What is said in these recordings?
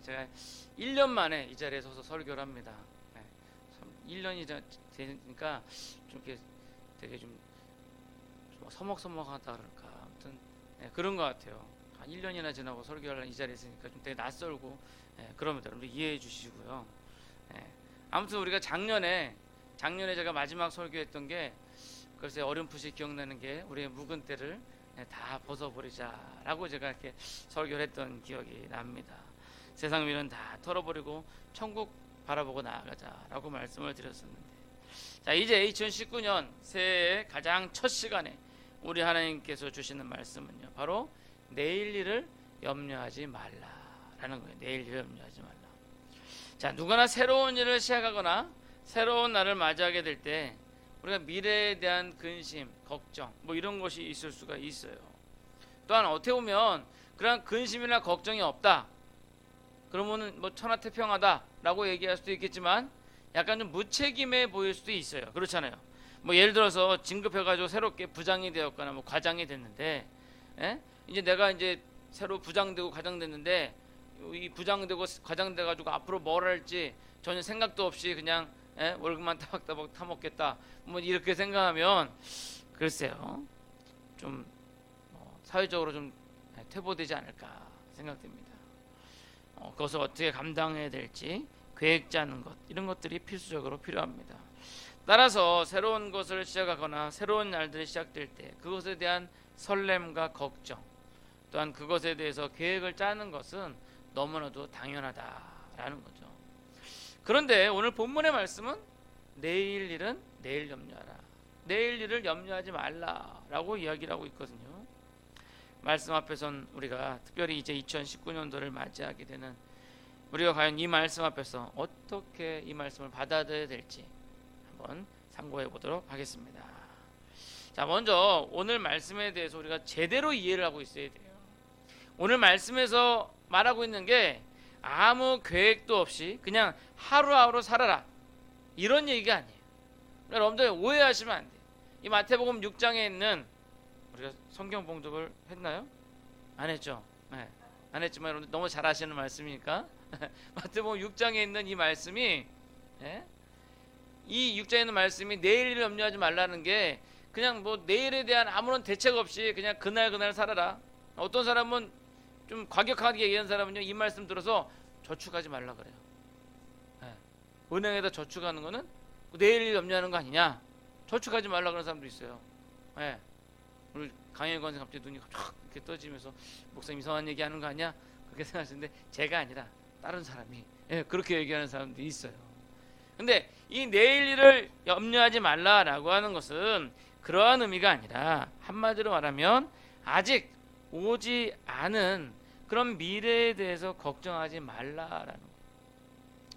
제가 1년 만에 이 자리에 서서 설교를 합니다. 1년이 되니까 좀 이렇게 되게 좀 서먹서먹하다 그럴까, 아무튼 그런 것 같아요. 한 1년이나 지나고 설교하려는 이 자리에 있으니까 좀 되게 낯설고 그럽니다. 여러분들 이해해 주시고요. 아무튼 우리가 작년에 제가 마지막 설교했던 게, 글쎄 어렴풋이 기억나는 게, 우리의 묵은 때를 다 벗어버리자라고 제가 이렇게 설교를 했던 기억이 납니다. 세상 위는 다 털어버리고 천국 바라보고 나아가자라고 말씀을 드렸었는데, 자, 이제 2019년 새해의 가장 첫 시간에 우리 하나님께서 주시는 말씀은요, 바로 내일 일을 염려하지 말라라는 거예요. 내일 일을 염려하지 말라. 자, 누구나 새로운 일을 시작하거나 새로운 날을 맞이하게 될 때 우리가 미래에 대한 근심, 걱정 이런 것이 있을 수가 있어요. 또한 어떻게 보면 그런 근심이나 걱정이 없다, 그러면은 천하태평하다라고 얘기할 수도 있겠지만 약간 좀 무책임해 보일 수도 있어요. 그렇잖아요. 예를 들어서 진급해가지고 새롭게 부장이 되었거나 과장이 됐는데, 이제 내가 이제 새로 부장되고 과장 됐는데, 이 부장되고 과장 돼가지고 앞으로 뭘 할지 전혀 생각도 없이 그냥 월급만 따박따박 타먹겠다, 이렇게 생각하면 글쎄요, 좀 사회적으로 좀 퇴보되지 않을까 생각됩니다. 그것을 어떻게 감당해야 될지 계획 짜는 것, 이런 것들이 필수적으로 필요합니다. 따라서 새로운 것을 시작하거나 새로운 날들이 시작될 때 그것에 대한 설렘과 걱정, 또한 그것에 대해서 계획을 짜는 것은 너무나도 당연하다라는 거죠. 그런데 오늘 본문의 말씀은 내일 일은 내일 염려하라, 내일 일을 염려하지 말라라고 이야기를 하고 있거든요. 말씀 앞에선 우리가 특별히 이제 2019년도를 맞이하게 되는 우리가 과연 이 말씀 앞에서 어떻게 이 말씀을 받아들여야 될지 한번 상고해 보도록 하겠습니다. 자, 먼저 오늘 말씀에 대해서 우리가 제대로 이해를 하고 있어야 돼요. 오늘 말씀에서 말하고 있는 게 아무 계획도 없이 그냥 하루하루 살아라, 이런 얘기가 아니에요. 여러분들 오해하시면 안 돼요. 이 마태복음 6장에 있는, 우리가 성경 봉독을 했나요? 안 했죠? 네. 안 했지만 여러분들 너무 잘 아시는 말씀이니까 마태복음 6장에 있는 이 말씀이, 이 6장에 있는 말씀이 내일 일을 염려하지 말라는 게 그냥 내일에 대한 아무런 대책 없이 그냥 그날 살아라. 어떤 사람은 좀 과격하게 얘기하는 사람은요, 이 말씀 들어서 저축하지 말라 그래요. 은행에다 저축하는 거는 내일 일 염려하는 거 아니냐, 저축하지 말라 그러는 사람도 있어요. 오늘 강혜관 선생 갑자기 눈이 확 이렇게 떠지면서 목사님 이상한 얘기하는 거 아니야, 그렇게 생각하시는데 제가 아니라 다른 사람이 그렇게 얘기하는 사람도 있어요. 근데 이 내일 일을 염려하지 말라라고 하는 것은 그러한 의미가 아니라, 한마디로 말하면 아직 오지 않은 그런 미래에 대해서 걱정하지 말라라는 거예요.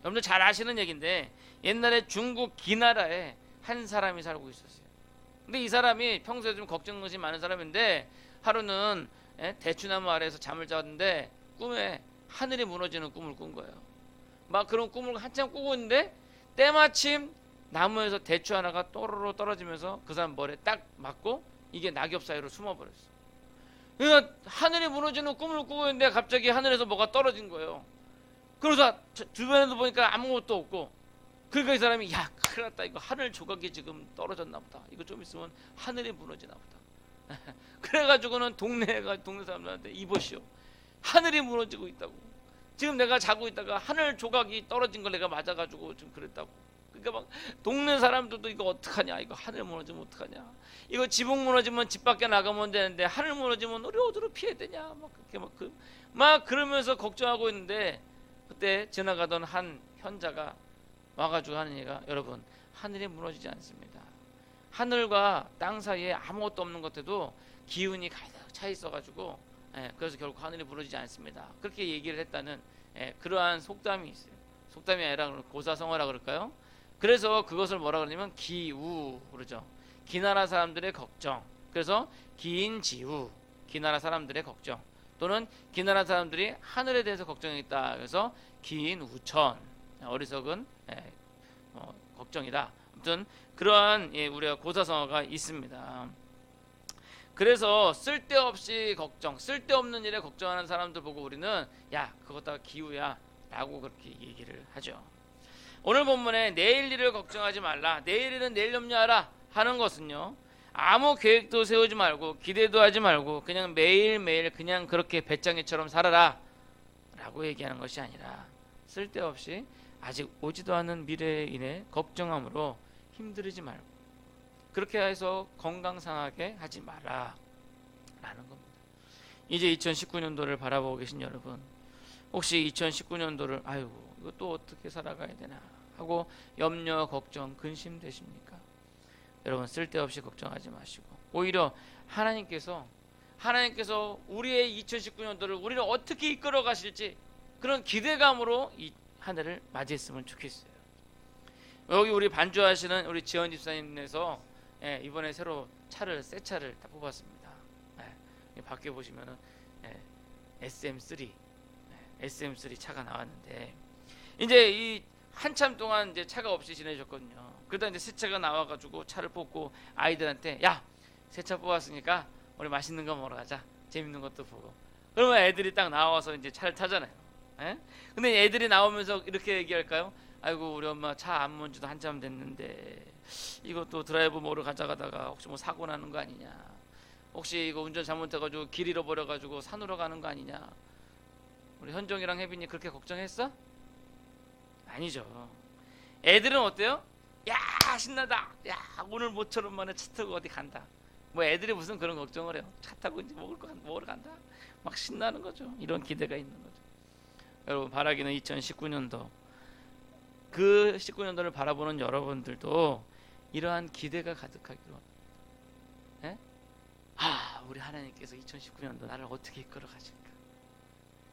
여러분들 잘 아시는 얘기인데, 옛날에 중국 기나라에 한 사람이 살고 있었어요. 근데 이 사람이 평소에 좀 걱정이 많은 사람인데, 하루는 대추나무 아래에서 잠을 잤는데 꿈에 하늘이 무너지는 꿈을 꾼 거예요. 그런 꿈을 한참 꾸고 있는데 때마침 나무에서 대추 하나가 또르르 떨어지면서 그 사람 머리에 딱 맞고 이게 낙엽 사이로 숨어버렸어. 그러니까 하늘이 무너지는 꿈을 꾸고 있는데 갑자기 하늘에서 뭐가 떨어진 거예요. 그러다 주변에도 보니까 아무것도 없고, 그러니까 이 사람이, 야, 큰일 났다, 이거 하늘 조각이 지금 떨어졌나 보다, 이거 좀 있으면 하늘이 무너지나 보다. 그래가지고는 동네 사람들한테, 이보시오, 하늘이 무너지고 있다고, 지금 내가 자고 있다가 하늘 조각이 떨어진 걸 내가 맞아가지고 좀 그랬다고. 그러니까 동네 사람들도 이거 어떡하냐, 이거 하늘 무너지면 어떡하냐, 이거 지붕 무너지면 집 밖에 나가면 되는데 하늘 무너지면 우리 어디로 피해야 되냐, 그렇게 그러면서 걱정하고 있는데, 그때 지나가던 한 현자가 와가지고 하는 얘기가, 여러분, 하늘이 무너지지 않습니다. 하늘과 땅 사이에 아무것도 없는 것 같아도 기운이 가득 차 있어가지고, 그래서 결국 하늘이 무너지지 않습니다. 그렇게 얘기를 했다는 그러한 속담이 있어요. 속담이 아니라 고사성어라 그럴까요? 그래서 그것을 뭐라 그러냐면 기우 그러죠. 기나라 사람들의 걱정. 그래서 기인지우, 기나라 사람들의 걱정, 또는 기나라 사람들이 하늘에 대해서 걱정했다. 그래서 기인우천, 어리석은 걱정이다. 아무튼 그러한 우리가 고사성어가 있습니다. 그래서 쓸데없이 걱정, 쓸데없는 일에 걱정하는 사람들 보고 우리는, 야, 그것 다 기우야, 라고 그렇게 얘기를 하죠. 오늘 본문에 내일 일을 걱정하지 말라, 내일 일은 내일 염려하라 하는 것은요, 아무 계획도 세우지 말고 기대도 하지 말고 그냥 매일매일 그냥 그렇게 배짱이처럼 살아라 라고 얘기하는 것이 아니라, 쓸데없이 아직 오지도 않은 미래에 인해 걱정함으로 힘들이지 말고 그렇게 해서 건강 상하게 하지 마라 라는 겁니다. 이제 2019년도를 바라보고 계신 여러분, 혹시 2019년도를 아이고 이거 또 어떻게 살아가야 되나 하고 염려, 걱정, 근심되십니까? 여러분, 쓸데없이 걱정하지 마시고 오히려 하나님께서 우리의 2019년도를 우리를 어떻게 이끌어 가실지 그런 기대감으로 이 한 해를 맞이했으면 좋겠어요. 여기 우리 반주하시는 우리 지원 집사님에서 이번에 새로 새 차를 다 뽑았습니다. 밖에 보시면은 SM3 차가 나왔는데, 이제 이 한참 동안 이제 차가 없이 지내셨거든요. 그러다 이제 새 차가 나와가지고 차를 뽑고 아이들한테, 야, 새 차 뽑았으니까 우리 맛있는 거 먹으러 가자, 재밌는 것도 보고. 그러면 애들이 딱 나와서 이제 차를 타잖아요. 근데 애들이 나오면서 이렇게 얘기할까요? 아이고 우리 엄마 차 안 몬 지도 한참 됐는데 이것도 드라이브 모러 가다가 혹시 뭐 사고 나는 거 아니냐, 혹시 이거 운전 잘못해가지고 길 잃어버려가지고 산으로 가는 거 아니냐. 우리 현정이랑 혜빈이 그렇게 걱정했어? 아니죠. 애들은 어때요? 야, 신나다, 야, 오늘 모처럼 만에 차 타고 어디 간다. 뭐 애들이 무슨 그런 걱정을 해요. 차 타고 이제 먹으러 간다, 막 신나는 거죠. 이런 기대가 있는 거죠. 여러분, 바라기는 2019년도, 그 19년도를 바라보는 여러분들도 이러한 기대가 가득하기로, 우리 하나님께서 2019년도 나를 어떻게 이끌어 가실까,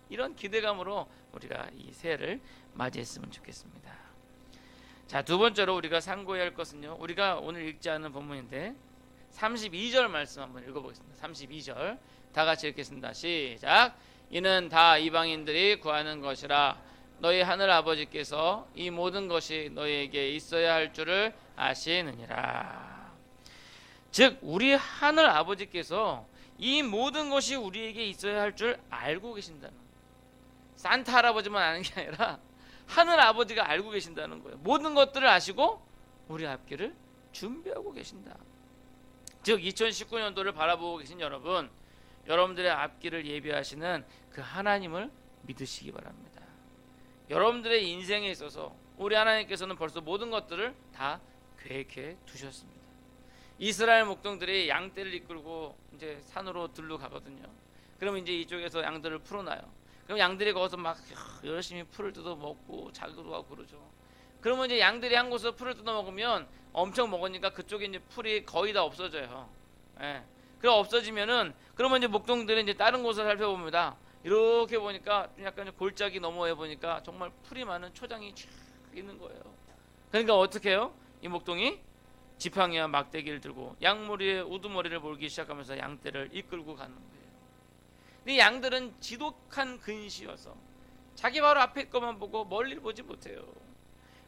이런 기대감으로 우리가 이 새해를 맞이했으면 좋겠습니다. 자, 두 번째로 우리가 상고해야 할 것은요, 우리가 오늘 읽지 않은 본문인데 32절 말씀 한번 읽어보겠습니다. 32절 다 같이 읽겠습니다. 시작. 이는 다 이방인들이 구하는 것이라 너희 하늘 아버지께서 이 모든 것이 너희에게 있어야 할 줄을 아시느니라. 즉 우리 하늘 아버지께서 이 모든 것이 우리에게 있어야 할 줄 알고 계신다는, 산타 할아버지만 아는 게 아니라 하늘 아버지가 알고 계신다는 거예요. 모든 것들을 아시고 우리 앞길을 준비하고 계신다. 즉 2019년도를 바라보고 계신 여러분, 여러분들의 앞길을 예비하시는 그 하나님을 믿으시기 바랍니다. 여러분들의 인생에 있어서 우리 하나님께서는 벌써 모든 것들을 다 계획해 두셨습니다. 이스라엘 목동들이 양떼를 이끌고 이제 산으로 들로 가거든요. 그러면 이제 이쪽에서 양들을 풀어놔요. 그럼 양들이 거기서 막 열심히 풀을 뜯어 먹고 자기도 하고 그러죠. 그러면 이제 양들이 한 곳에서 풀을 뜯어 먹으면 엄청 먹으니까 그쪽에 이제 풀이 거의 다 없어져요. 그럼 없어지면은 그러면 이제 목동들이 이제 다른 곳을 살펴봅니다. 이렇게 보니까 약간 골짜기 너머에 보니까 정말 풀이 많은 초장이 쫙 있는 거예요. 그러니까 어떻게 해요? 이 목동이 지팡이와 막대기를 들고 양머리에 우두머리를 몰기 시작하면서 양떼를 이끌고 가는 거예요. 근데 양들은 지독한 근시여서 자기 바로 앞에 것만 보고 멀리를 보지 못해요.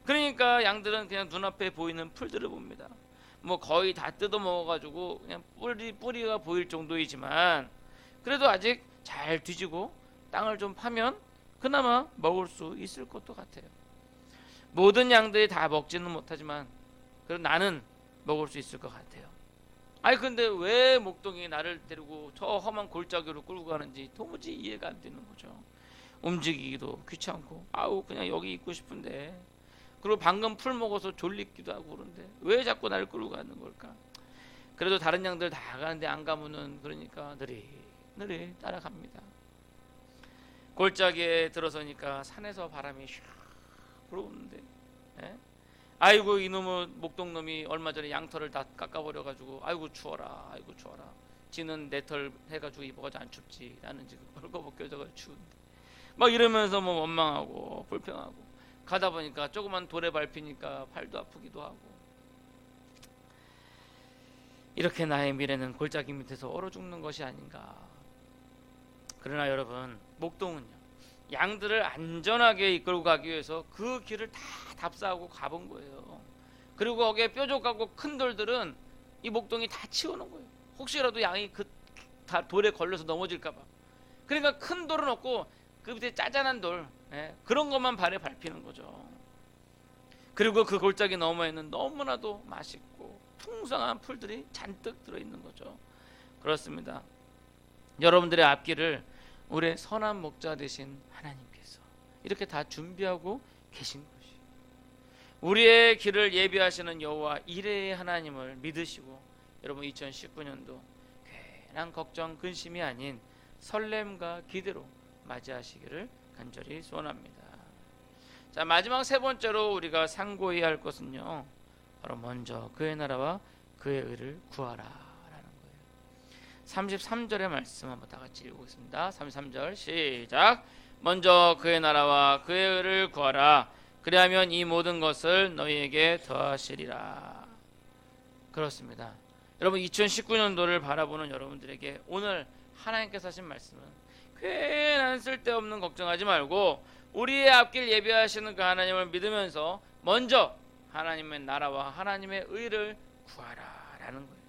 그러니까 양들은 그냥 눈앞에 보이는 풀들을 봅니다. 뭐 거의 다 뜯어 먹어가지고 그냥 뿌리가 보일 정도이지만 그래도 아직 잘 뒤지고 땅을 좀 파면 그나마 먹을 수 있을 것도 같아요. 모든 양들이 다 먹지는 못하지만 그래도 나는 먹을 수 있을 것 같아요. 아니 근데 왜 목동이 나를 데리고 저 험한 골짜기로 끌고 가는지 도무지 이해가 안 되는 거죠. 움직이기도 귀찮고 그냥 여기 있고 싶은데, 그리고 방금 풀 먹어서 졸리기도 하고 그런데 왜 자꾸 나를 끌고 가는 걸까? 그래도 다른 양들 다 가는데 안 가면은 그러니까 느리 따라갑니다. 골짜기에 들어서니까 산에서 바람이 슉 불어오는데, 아이고 이놈의 목동놈이 얼마 전에 양털을 다 깎아버려가지고 아이고 추워라, 지는 내 털 해가지고 입어가지고 안 춥지, 나는 지금 벌거벗겨져가지고 추운데, 막 이러면서 뭐 원망하고 불평하고 가다 보니까 조그만 돌에 밟히니까 발도 아프기도 하고, 이렇게 나의 미래는 골짜기 밑에서 얼어 죽는 것이 아닌가. 그러나 여러분, 목동은요, 양들을 안전하게 이끌고 가기 위해서 그 길을 다 답사하고 가본 거예요. 그리고 거기에 뾰족하고 큰 돌들은 이 목동이 다 치워놓은 거예요. 혹시라도 양이 그 돌에 걸려서 넘어질까봐. 그러니까 큰 돌은 없고 그 밑에 짜잔한 돌, 그런 것만 발에 밟히는 거죠. 그리고 그 골짜기 너머에는 너무나도 맛있고 풍성한 풀들이 잔뜩 들어있는 거죠. 그렇습니다. 여러분들의 앞길을 우리의 선한 목자 되신 하나님께서 이렇게 다 준비하고 계신 것이, 우리의 길을 예비하시는 여호와 이레의 하나님을 믿으시고 여러분 2019년도 괜한 걱정 근심이 아닌 설렘과 기대로 맞이하시기를 간절히 소원합니다. 자, 마지막 세 번째로 우리가 상고해야 할 것은요, 바로 먼저 그의 나라와 그의 의를 구하라 라는 거예요. 33절의 말씀 한번 다 같이 읽어보겠습니다. 33절 시작. 먼저 그의 나라와 그의 의를 구하라. 그리하면 이 모든 것을 너희에게 더하시리라. 그렇습니다. 여러분 2019년도를 바라보는 여러분들에게 오늘 하나님께서 하신 말씀은 괜한 쓸데없는 걱정하지 말고 우리의 앞길 예비하시는 그 하나님을 믿으면서 먼저 하나님의 나라와 하나님의 의를 구하라 라는 거예요.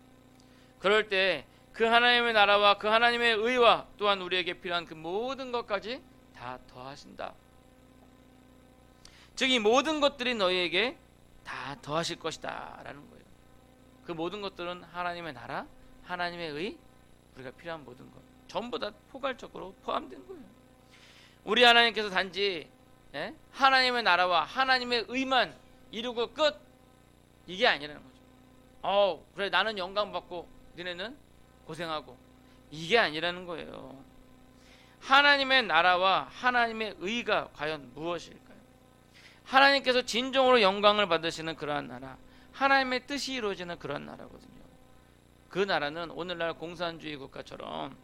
그럴 때 그 하나님의 나라와 그 하나님의 의와 또한 우리에게 필요한 그 모든 것까지 다 더하신다. 즉 이 모든 것들이 너희에게 다 더하실 것이다 라는 거예요. 그 모든 것들은 하나님의 나라, 하나님의 의, 우리가 필요한 모든 것 전부 다 포괄적으로 포함된 거예요. 우리 하나님께서 단지 하나님의 나라와 하나님의 의만 이루고 끝, 이게 아니라는 거죠. 그래 나는 영광 받고 너네는 고생하고, 이게 아니라는 거예요. 하나님의 나라와 하나님의 의가 과연 무엇일까요? 하나님께서 진정으로 영광을 받으시는 그러한 나라, 하나님의 뜻이 이루어지는 그런 나라거든요. 그 나라는 오늘날 공산주의 국가처럼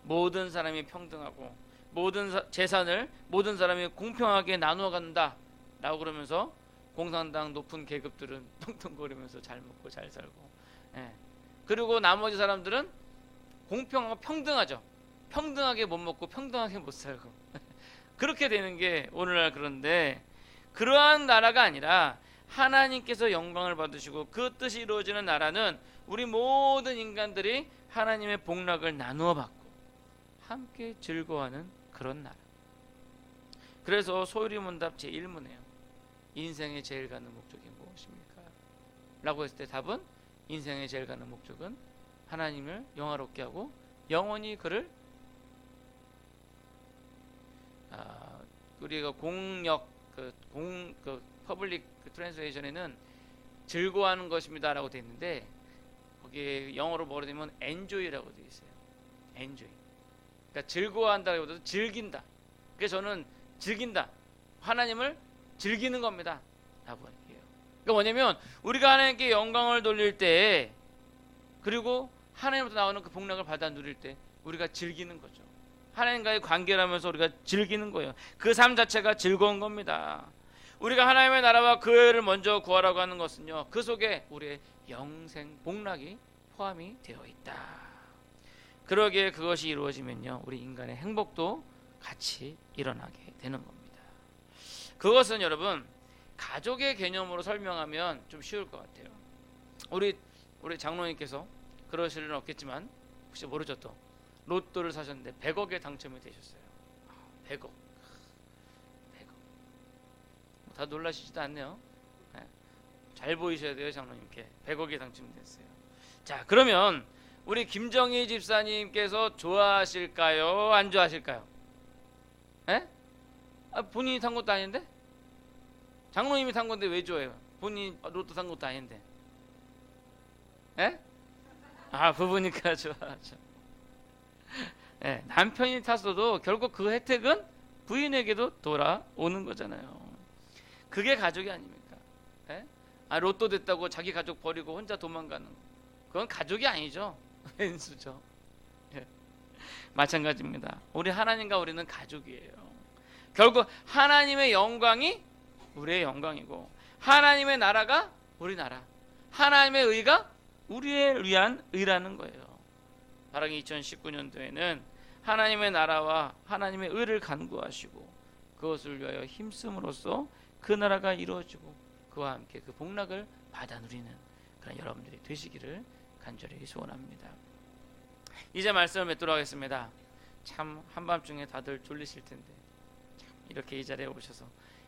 모든 사람이 평등하고 모든 재산을 모든 사람이 공평하게 나누어 간다 라고 그러면서 공산당 높은 계급들은 뚱뚱거리면서 잘 먹고 잘 살고, 그리고 나머지 사람들은 공평하고 평등하죠. 평등하게 못 먹고 평등하게 못 살고 그렇게 되는 게 오늘날. 그런데 그러한 나라가 아니라 하나님께서 영광을 받으시고 그 뜻이 이루어지는 나라는 우리 모든 인간들이 하나님의 복락을 나누어 받고 함께 즐거워하는 그런 나라. 그래서 소유리문답 제1문이에요. 인생의 제일 가는 목적이 무엇입니까? 라고 했을 때 답은 인생의 제일 가는 목적은 하나님을 영화롭게 하고 영원히 그를 우리가 공역 퍼블릭 트랜스레이션에는 즐거워하는 것입니다 라고 되어 있는데 거기에 영어로 뭐라 되면 enjoy라고 되어 있어요. enjoy. 그러니까 즐거워한다기보다도 즐긴다. 그래서 저는 즐긴다. 하나님을 즐기는 겁니다 라고 얘기해요. 그러니까 뭐냐면 우리가 하나님께 영광을 돌릴 때, 그리고 하나님으로부터 나오는 그 복락을 받아 누릴 때 우리가 즐기는 거죠. 하나님과의 관계를 하면서 우리가 즐기는 거예요. 그 삶 자체가 즐거운 겁니다. 우리가 하나님의 나라와 그 의를 먼저 구하라고 하는 것은요, 그 속에 우리의 영생 복락이 포함이 되어 있다. 그러기에 그것이 이루어지면요, 우리 인간의 행복도 같이 일어나게 되는 겁니다. 그것은 여러분 가족의 개념으로 설명하면 좀 쉬울 것 같아요. 우리 장로님께서 그러실 일은 없겠지만 혹시 모르죠, 또 로또를 사셨는데 100억에 당첨이 되셨어요. 100억. 다 놀라시지도 않네요. 잘 보이셔야 돼요, 장로님께. 100억에 당첨됐어요. 자, 그러면 우리 김정희 집사님께서 좋아하실까요? 안 좋아하실까요? 본인이 탄 것도 아닌데? 장로님이 탄 건데 왜 좋아해요? 본인이 로또 산 것도 아닌데. 부부니까 좋아하죠. 남편이 탔어도 결국 그 혜택은 부인에게도 돌아오는 거잖아요. 그게 가족이 아닙니까? 로또 됐다고 자기 가족 버리고 혼자 도망가는 거, 그건 가족이 아니죠. 왼수죠. 마찬가지입니다. 우리 하나님과 우리는 가족이에요. 결국 하나님의 영광이 우리의 영광이고 하나님의 나라가 우리 나라, 하나님의 의가 우리를 위한 의라는 거예요. 바로 2019년도에는 하나님의 나라와 하나님의 의를 간구하시고 그것을 위하여 힘쓰므로써 그 나라가 이루어지고 그와 함께 그 복락을 받아 누리는 그런 여러분들이 되시기를 간절히 소원합니다. 이제 말씀을 맺도록 하겠습니다. 참 한밤중에 다들 졸리실 텐데 이렇게 이 자리에 오셔서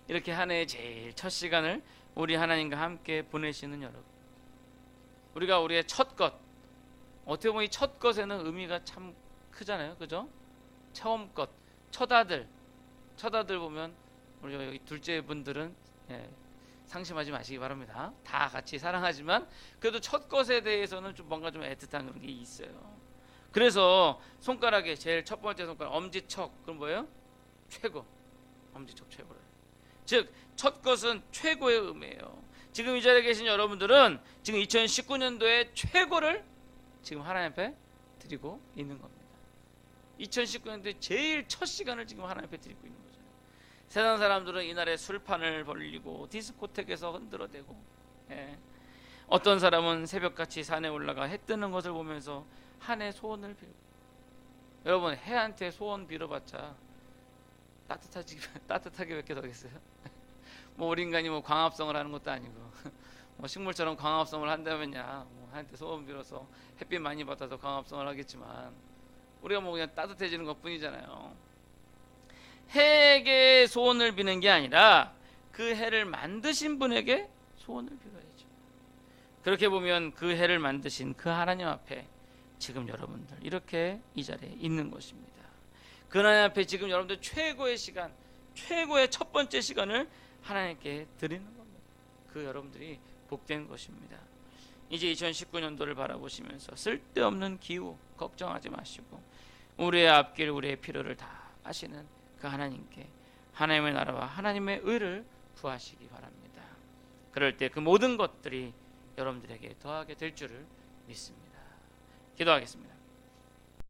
이렇게 한 해의 제일 첫 시간을 우리 하나님과 함께 보내시는 여러분, 우리가 우리의 첫 것, 어떻게 보면 이 첫 것에는 의미가 참 크잖아요, 그죠? 처음 것, 첫 아들 보면 우리 여기 둘째 분들은 상심하지 마시기 바랍니다. 다 같이 사랑하지만 그래도 첫 것에 대해서는 좀 뭔가 좀 애틋한 그런 게 있어요. 그래서 손가락에 제일 첫 번째 손가락 엄지척, 그건 뭐예요? 최고, 엄지척 최고를. 즉 첫 것은 최고의 의미예요. 지금 이 자리에 계신 여러분들은 지금 2019년도에 최고를 지금 하나님 앞에 드리고 있는 겁니다. 2019년도에 제일 첫 시간을 지금 하나님 앞에 드리고 있는 거죠. 세상 사람들은 이날에 술판을 벌리고 디스코텍에서 흔들어대고, 어떤 사람은 새벽같이 산에 올라가 해 뜨는 것을 보면서 한 해 소원을 빌고, 여러분 해한테 소원 빌어봤자 따뜻하게 몇 개 더겠어요? 뭐 우리 인간이 뭐 광합성을 하는 것도 아니고 뭐 식물처럼 광합성을 한다면야 뭐 해한테 소원 빌어서 햇빛 많이 받아서 광합성을 하겠지만 우리가 뭐 그냥 따뜻해지는 것 뿐이잖아요. 해에게 소원을 비는 게 아니라 그 해를 만드신 분에게 소원을 빌어야죠. 그렇게 보면 그 해를 만드신 그 하나님 앞에 지금 여러분들 이렇게 이 자리에 있는 것입니다. 그 하나님 앞에 지금 여러분들 최고의 시간, 최고의 첫 번째 시간을 하나님께 드리는 겁니다. 그 여러분들이 복된 것입니다. 이제 2019년도를 바라보시면서 쓸데없는 기우 걱정하지 마시고 우리의 앞길, 우리의 필요를 다 아시는 그 하나님께 하나님의 나라와 하나님의 의를 구하시기 바랍니다. 그럴 때 그 모든 것들이 여러분들에게 더하게 될 줄을 믿습니다. 기도하겠습니다.